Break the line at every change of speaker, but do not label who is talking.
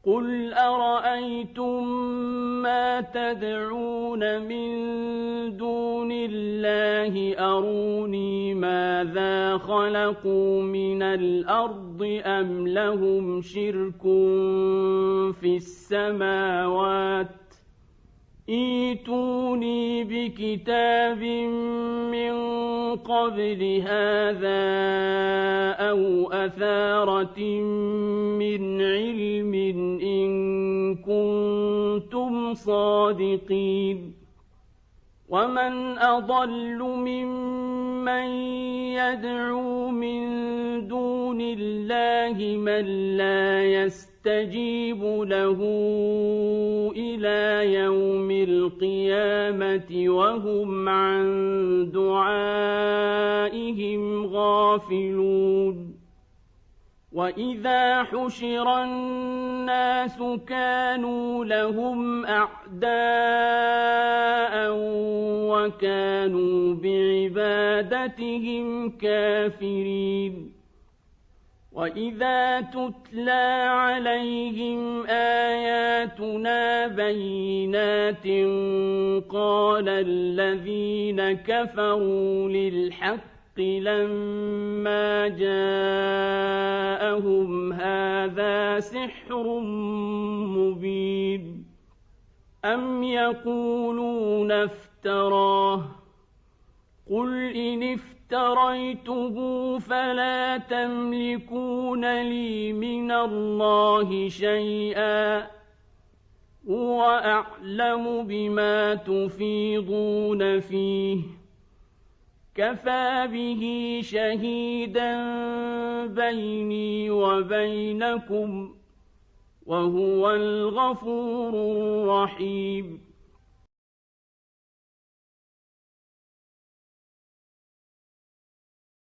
قل أرأيتم ما تدعون من دون الله أروني ماذا خلقوا من الأرض أم لهم شرك في السماوات ائتوني بكتاب من قبل هذا أو أثارة من علم إن كنتم صادقين ومن أضل ممن يدعو من دون الله من لا يستجيب له إلى يوم القيامة وهم عن دعائهم غافلون وإذا حشر الناس كانوا لهم أعداء وكانوا بعبادتهم كافرين وإذا تتلى عليهم آياتنا بينات قال الذين كفروا للحق لما جاءهم هذا سحر مبين أم يقولون افتراه قل إن افتريته فلا تملكون لي من الله شيئا هو أعلم بما تفيضون فيه كفى به شهيدا بيني وبينكم وهو الغفور الرحيم